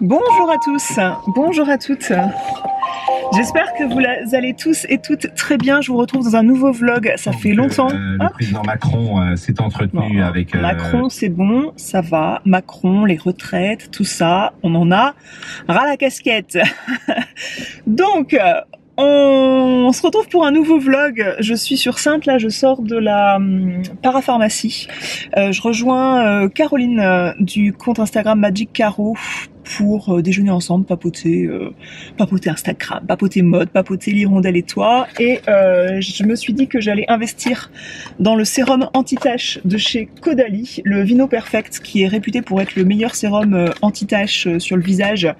Bonjour à tous, bonjour à toutes. J'espère que vous allez tous et toutes très bien. Je vous retrouve dans un nouveau vlog. Ça fait longtemps. Le président Macron s'est entretenu avec... Macron, c'est bon, ça va. Macron, les retraites, tout ça, on en a ras la casquette. Donc, on se retrouve pour un nouveau vlog. Je suis sur Saintes, là je sors de la parapharmacie. Je rejoins Caroline du compte Instagram Magic Caro pour déjeuner ensemble, papoter Instagram, papoter mode, papoter l'hirondelle et toi. Et je me suis dit que j'allais investir dans le sérum anti-tache de chez Caudalie, le Vino Perfect, qui est réputé pour être le meilleur sérum anti-tache sur le visage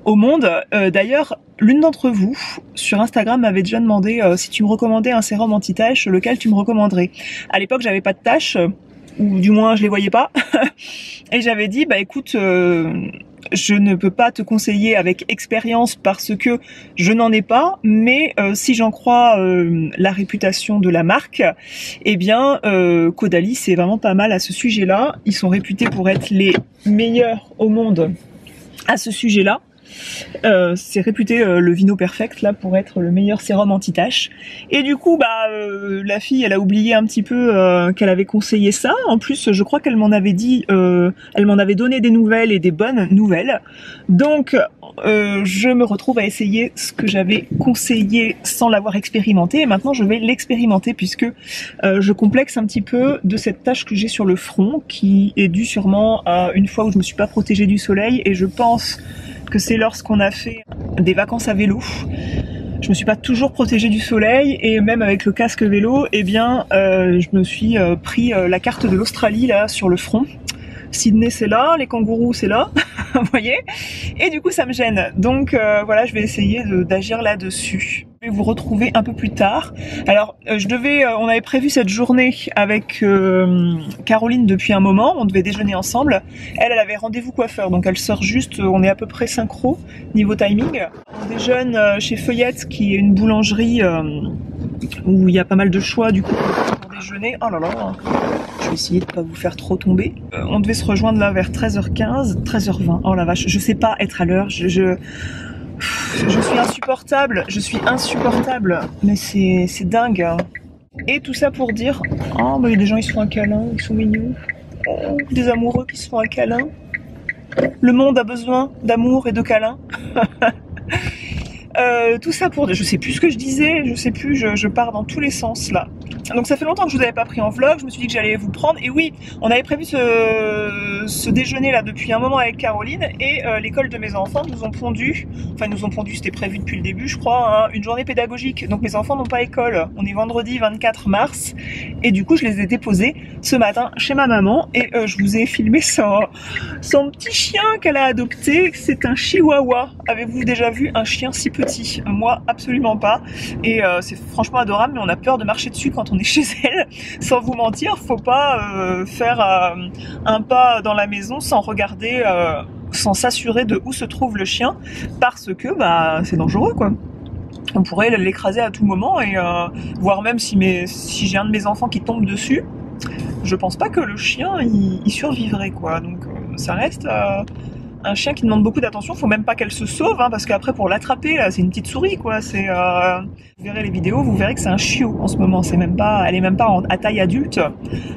au monde. D'ailleurs, l'une d'entre vous sur Instagram m'avait déjà demandé si tu me recommandais un sérum anti-tache, lequel tu me recommanderais. À l'époque, j'avais pas de taches, ou du moins je les voyais pas, et j'avais dit bah écoute, je ne peux pas te conseiller avec expérience parce que je n'en ai pas, mais si j'en crois la réputation de la marque, eh bien Caudalie c'est vraiment pas mal à ce sujet-là. Ils sont réputés pour être les meilleurs au monde à ce sujet-là. C'est réputé le Vino Perfect là pour être le meilleur sérum anti-tache. Et du coup bah la fille elle a oublié un petit peu qu'elle avait conseillé ça. En plus je crois qu'elle m'en avait dit, elle m'en avait donné des nouvelles et des bonnes nouvelles. Donc je me retrouve à essayer ce que j'avais conseillé sans l'avoir expérimenté, et maintenant je vais l'expérimenter puisque je complexe un petit peu de cette tache que j'ai sur le front qui est due sûrement à une fois où je me suis pas protégée du soleil, et je pense que c'est lorsqu'on a fait des vacances à vélo. Je me suis pas toujours protégée du soleil, et même avec le casque vélo, eh bien je me suis pris la carte de l'Australie là sur le front. Sydney c'est là, les kangourous c'est là, vous voyez, et du coup ça me gêne. Donc voilà, je vais essayer d'agir là-dessus. Je vais vous retrouver un peu plus tard. Alors on avait prévu cette journée avec Caroline depuis un moment, on devait déjeuner ensemble. Elle avait rendez-vous coiffeur, donc elle sort juste, on est à peu près synchro niveau timing. On déjeune chez Feuillette, qui est une boulangerie où il y a pas mal de choix du coup pour déjeuner. Oh là là, je vais essayer de pas vous faire trop tomber. On devait se rejoindre là vers 13h15, 13h20. Oh la vache, je sais pas être à l'heure. Je suis insupportable, mais c'est dingue. Et tout ça pour dire, oh bah il y a des gens, ils se font un câlin, ils sont mignons. Oh, des amoureux qui se font un câlin. Le monde a besoin d'amour et de câlins. Tout ça pour dire, je sais plus ce que je disais, je sais plus, je pars dans tous les sens là. Donc ça fait longtemps que je vous avais pas pris en vlog, je me suis dit que j'allais vous prendre, et oui, on avait prévu ce déjeuner là depuis un moment avec Caroline, et l'école de mes enfants nous ont pondu, c'était prévu depuis le début je crois, hein, une journée pédagogique. Donc mes enfants n'ont pas école, on est vendredi 24 mars, et du coup je les ai déposés ce matin chez ma maman, et je vous ai filmé son petit chien qu'elle a adopté, c'est un chihuahua. Avez-vous déjà vu un chien si petit? Moi absolument pas, et c'est franchement adorable, mais on a peur de marcher dessus quand on est chez elle. Sans vous mentir, faut pas faire un pas dans la maison sans regarder, sans s'assurer de où se trouve le chien, parce que bah c'est dangereux quoi. On pourrait l'écraser à tout moment, et voire même si j'ai un de mes enfants qui tombe dessus, je pense pas que le chien il survivrait quoi. Donc ça reste un chien qui demande beaucoup d'attention. Faut même pas qu'elle se sauve, hein, parce qu'après pour l'attraper, c'est une petite souris quoi. Vous verrez les vidéos, vous verrez que c'est un chiot en ce moment. Elle est même pas à taille adulte.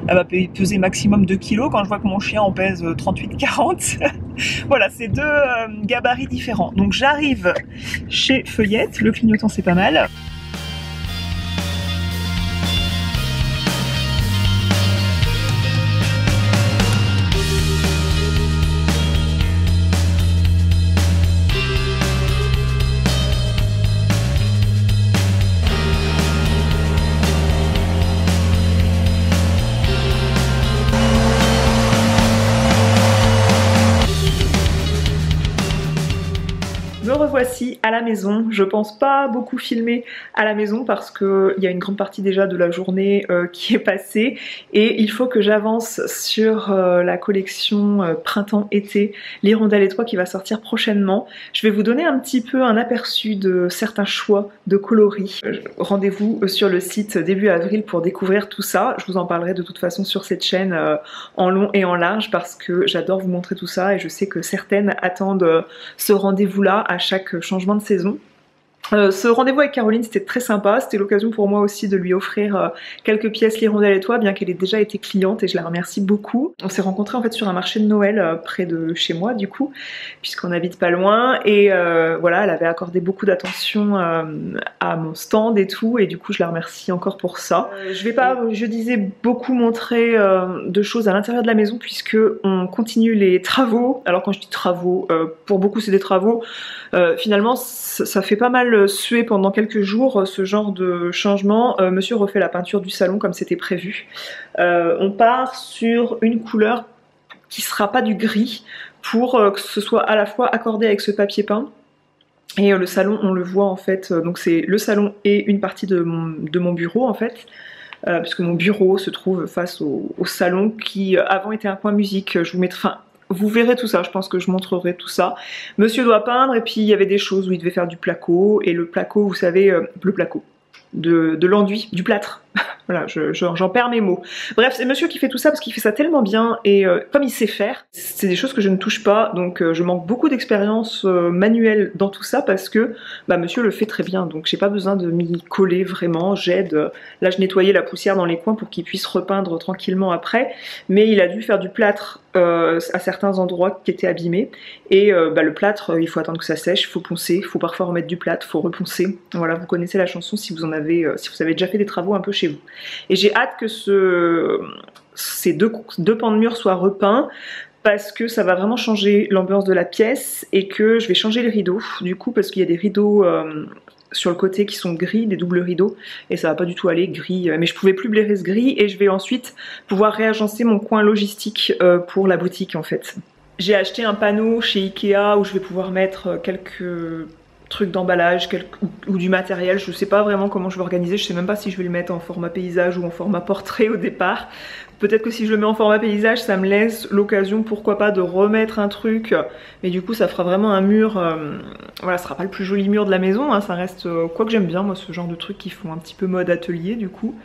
Elle va peser maximum 2 kilos. Quand je vois que mon chien en pèse 38-40, Voilà, c'est deux gabarits différents. Donc j'arrive chez Feuillette, le clignotant c'est pas mal. Me revoici à la maison. Je pense pas beaucoup filmer à la maison parce qu'il y a une grande partie déjà de la journée qui est passée et il faut que j'avance sur la collection printemps-été l'Hirondelle et toi qui va sortir prochainement. Je vais vous donner un petit peu un aperçu de certains choix de coloris. Rendez-vous sur le site début avril pour découvrir tout ça. Je vous en parlerai de toute façon sur cette chaîne en long et en large parce que j'adore vous montrer tout ça et je sais que certaines attendent ce rendez-vous là à chaque changement de saison. Ce rendez-vous avec Caroline c'était très sympa, c'était l'occasion pour moi aussi de lui offrir quelques pièces l'Hirondelle et toi, bien qu'elle ait déjà été cliente et je la remercie beaucoup. On s'est rencontrés en fait sur un marché de Noël près de chez moi du coup, puisqu'on habite pas loin et voilà, elle avait accordé beaucoup d'attention à mon stand et tout et du coup je la remercie encore pour ça. Je vais pas, je disais, beaucoup montrer de choses à l'intérieur de la maison puisque on continue les travaux. Alors quand je dis travaux, pour beaucoup c'est des travaux, finalement ça fait pas mal suer pendant quelques jours ce genre de changement. Monsieur refait la peinture du salon comme c'était prévu. On part sur une couleur qui sera pas du gris pour que ce soit à la fois accordé avec ce papier peint. Et le salon on le voit en fait, donc c'est le salon et une partie de mon bureau en fait. Puisque mon bureau se trouve face au salon qui avant était un coin musique. Je vous mettrai, enfin, vous verrez tout ça, je pense que je montrerai tout ça. Monsieur doit peindre et puis il y avait des choses où il devait faire du placo. Et le placo, vous savez, le placo, de l'enduit, du plâtre. Voilà, j'en perds mes mots. Bref, c'est monsieur qui fait tout ça parce qu'il fait ça tellement bien et comme il sait faire, c'est des choses que je ne touche pas, donc je manque beaucoup d'expérience manuelle dans tout ça parce que bah, monsieur le fait très bien, donc j'ai pas besoin de m'y coller vraiment, j'aide. Là je nettoyais la poussière dans les coins pour qu'il puisse repeindre tranquillement après, mais il a dû faire du plâtre à certains endroits qui étaient abîmés et bah, le plâtre, il faut attendre que ça sèche, il faut poncer, il faut parfois remettre du plâtre, il faut reponcer. Voilà, vous connaissez la chanson si vous en avez, si vous avez déjà fait des travaux un peu chez vous. Et j'ai hâte que ces deux pans de mur soient repeints parce que ça va vraiment changer l'ambiance de la pièce et que je vais changer les rideaux du coup parce qu'il y a des rideaux sur le côté qui sont gris, des doubles rideaux et ça va pas du tout aller gris, mais je pouvais plus blairer ce gris et je vais ensuite pouvoir réagencer mon coin logistique pour la boutique en fait. J'ai acheté un panneau chez Ikea où je vais pouvoir mettre quelques trucs d'emballage ou du matériel, je sais pas vraiment comment je vais organiser, je sais même pas si je vais le mettre en format paysage ou en format portrait au départ. Peut-être que si je le mets en format paysage ça me laisse l'occasion pourquoi pas de remettre un truc, mais du coup ça fera vraiment un mur, voilà, ce sera pas le plus joli mur de la maison, hein, ça reste, quoi que j'aime bien moi ce genre de trucs qui font un petit peu mode atelier du coup.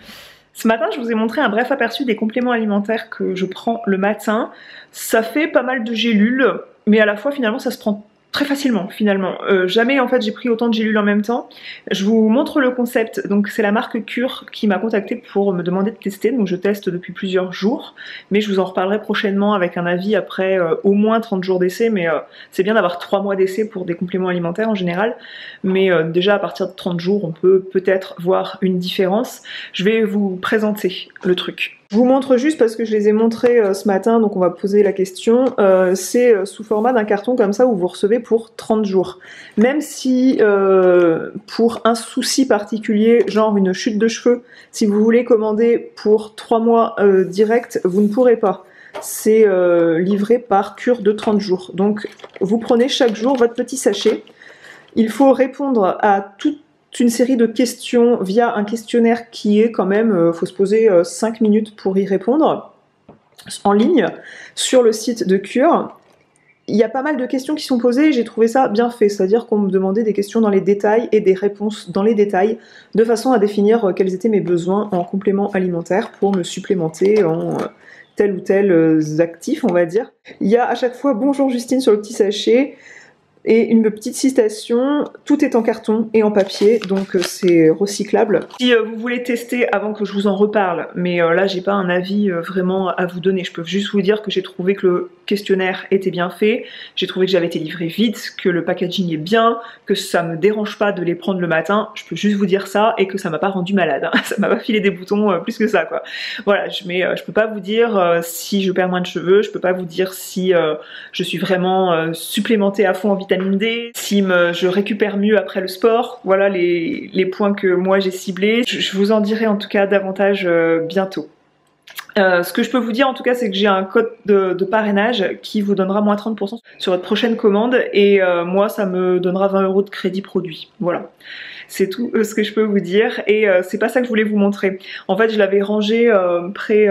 Ce matin, je vous ai montré un bref aperçu des compléments alimentaires que je prends le matin. Ça fait pas mal de gélules, mais à la fois finalement ça se prend très facilement finalement. Jamais en fait j'ai pris autant de gélules en même temps. Je vous montre le concept, donc c'est la marque Cure qui m'a contacté pour me demander de tester, donc je teste depuis plusieurs jours, mais je vous en reparlerai prochainement avec un avis après au moins 30 jours d'essai, mais c'est bien d'avoir 3 mois d'essai pour des compléments alimentaires en général, mais déjà à partir de 30 jours on peut peut-être voir une différence. Je vais vous présenter le truc. Je vous montre juste parce que je les ai montrés ce matin, donc on va poser la question. C'est sous format d'un carton comme ça où vous recevez pour 30 jours. Même si pour un souci particulier, genre une chute de cheveux, si vous voulez commander pour 3 mois direct, vous ne pourrez pas. C'est livré par cure de 30 jours. Donc vous prenez chaque jour votre petit sachet. Il faut répondre à toute une série de questions via un questionnaire qui est quand même, faut se poser 5 minutes pour y répondre, en ligne, sur le site de Cure. Il y a pas mal de questions qui sont posées et j'ai trouvé ça bien fait, c'est-à-dire qu'on me demandait des questions dans les détails et des réponses dans les détails, de façon à définir quels étaient mes besoins en complément alimentaire pour me supplémenter en tel ou tel actif, on va dire. Il y a à chaque fois « Bonjour Justine » sur le petit sachet. Et une petite citation, tout est en carton et en papier, donc c'est recyclable. Si vous voulez tester avant que je vous en reparle, mais là j'ai pas un avis vraiment à vous donner, je peux juste vous dire que j'ai trouvé que le questionnaire était bien fait, j'ai trouvé que j'avais été livrée vite, que le packaging est bien, que ça me dérange pas de les prendre le matin, je peux juste vous dire ça, et que ça m'a pas rendu malade, hein. Ça m'a pas filé des boutons plus que ça quoi. Voilà, je peux pas vous dire si je perds moins de cheveux, je peux pas vous dire si je suis vraiment supplémentée à fond en vitamine D, si je récupère mieux après le sport. Voilà les points que moi j'ai ciblés. Je vous en dirai en tout cas davantage bientôt. Ce que je peux vous dire en tout cas, c'est que j'ai un code de parrainage qui vous donnera moins 30% sur votre prochaine commande, et moi ça me donnera 20 € de crédit produit. Voilà. C'est tout ce que je peux vous dire, et c'est pas ça que je voulais vous montrer. En fait, je l'avais rangé près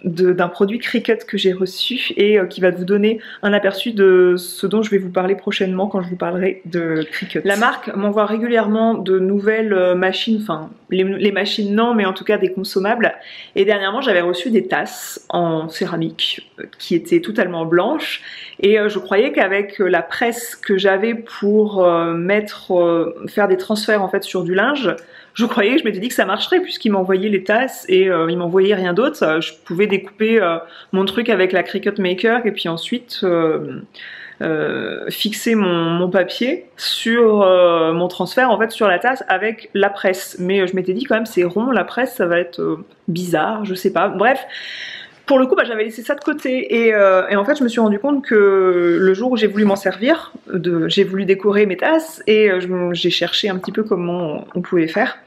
d'un produit Cricut que j'ai reçu, et qui va vous donner un aperçu de ce dont je vais vous parler prochainement quand je vous parlerai de Cricut. La marque m'envoie régulièrement de nouvelles machines, enfin les machines non, mais en tout cas des consommables, et dernièrement j'avais reçu des tasses en céramique qui étaient totalement blanches, et je croyais qu'avec la presse que j'avais pour faire des transferts en fait sur du linge, je m'étais dit que ça marcherait puisqu'il m'envoyait les tasses et il m'envoyait rien d'autre. Je pouvais découper mon truc avec la Cricut Maker et puis ensuite fixer mon papier sur mon transfert en fait sur la tasse avec la presse. Mais je m'étais dit quand même c'est rond, la presse ça va être bizarre, je sais pas. Bref. Pour le coup, j'avais laissé ça de côté, et en fait je me suis rendu compte que le jour où j'ai voulu m'en servir, j'ai voulu décorer mes tasses, et j'ai cherché un petit peu comment on pouvait faire.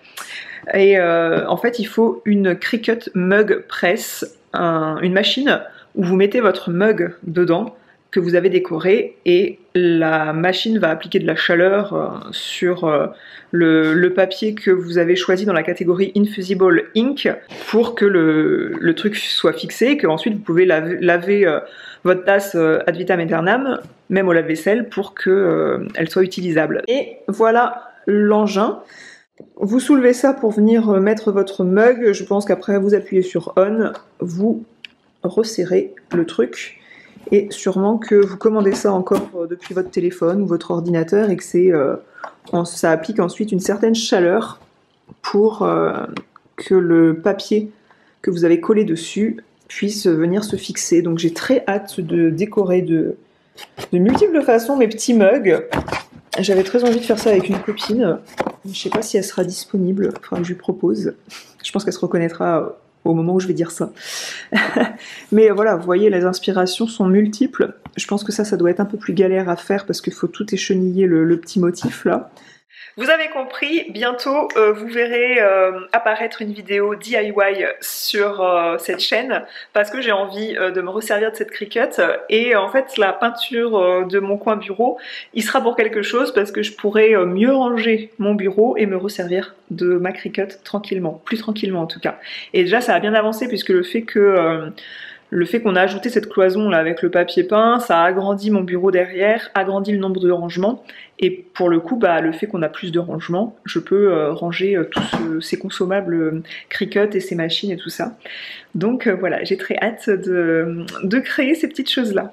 Et en fait il faut une Cricut Mug Press, une machine où vous mettez votre mug dedans que vous avez décoré, et la machine va appliquer de la chaleur sur le papier que vous avez choisi dans la catégorie Infusible Ink pour que le truc soit fixé, et que ensuite vous pouvez laver votre tasse ad vitam aeternam, même au lave-vaisselle, pour qu'elle soit utilisable. Et voilà l'engin. Vous soulevez ça pour venir mettre votre mug. Je pense qu'après vous appuyez sur On, vous resserrez le truc, et sûrement que vous commandez ça encore depuis votre téléphone ou votre ordinateur, et que ça applique ensuite une certaine chaleur pour que le papier que vous avez collé dessus puisse venir se fixer. Donc j'ai très hâte de décorer de multiples façons mes petits mugs. J'avais très envie de faire ça avec une copine. Je sais pas si elle sera disponible, enfin je lui propose. Je pense qu'elle se reconnaîtra au moment où je vais dire ça. Mais voilà, vous voyez, les inspirations sont multiples. Je pense que ça doit être un peu plus galère à faire parce qu'il faut tout écheniller le petit motif là. Vous avez compris, bientôt vous verrez apparaître une vidéo DIY sur cette chaîne, parce que j'ai envie de me resservir de cette Cricut, et en fait la peinture de mon coin bureau, il sera pour quelque chose, parce que je pourrai mieux ranger mon bureau et me resservir de ma Cricut tranquillement, plus tranquillement en tout cas. Et déjà ça a bien avancé, puisque le fait qu'on a ajouté cette cloison là avec le papier peint, ça a agrandi mon bureau derrière, agrandi le nombre de rangements, et pour le coup, le fait qu'on a plus de rangements, je peux ranger tous ces consommables Cricut et ces machines et tout ça. Donc voilà, j'ai très hâte de créer ces petites choses là.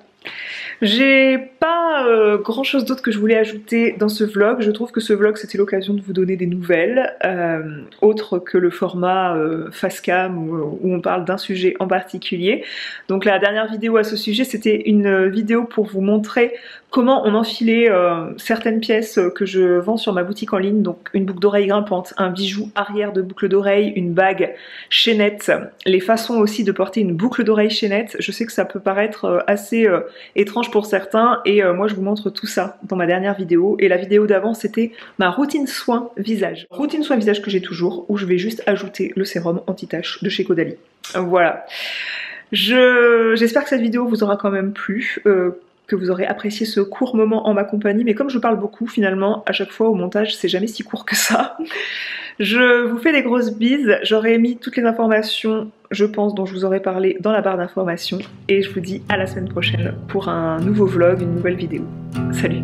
J'ai pas grand chose d'autre que je voulais ajouter dans ce vlog. Je trouve que ce vlog c'était l'occasion de vous donner des nouvelles, autres que le format face cam où on parle d'un sujet en particulier. Donc la dernière vidéo à ce sujet, c'était une vidéo pour vous montrer comment on enfilait certaines pièces que je vends sur ma boutique en ligne. Donc une boucle d'oreille grimpante, un bijou arrière de boucle d'oreille, une bague chaînette, les façons aussi de porter une boucle d'oreille chaînette. Je sais que ça peut paraître assez étrange pour certains, et moi je vous montre tout ça dans ma dernière vidéo. Et la vidéo d'avant c'était ma routine soin visage. Routine soin visage que j'ai toujours, où je vais juste ajouter le sérum anti-tache de chez Caudalie. Voilà. J'espère que cette vidéo vous aura quand même plu, que vous aurez apprécié ce court moment en ma compagnie, mais comme je parle beaucoup finalement à chaque fois au montage, c'est jamais si court que ça. Je vous fais des grosses bises, j'aurai mis toutes les informations, je pense, dont je vous aurai parlé dans la barre d'informations, et je vous dis à la semaine prochaine pour un nouveau vlog, une nouvelle vidéo. Salut!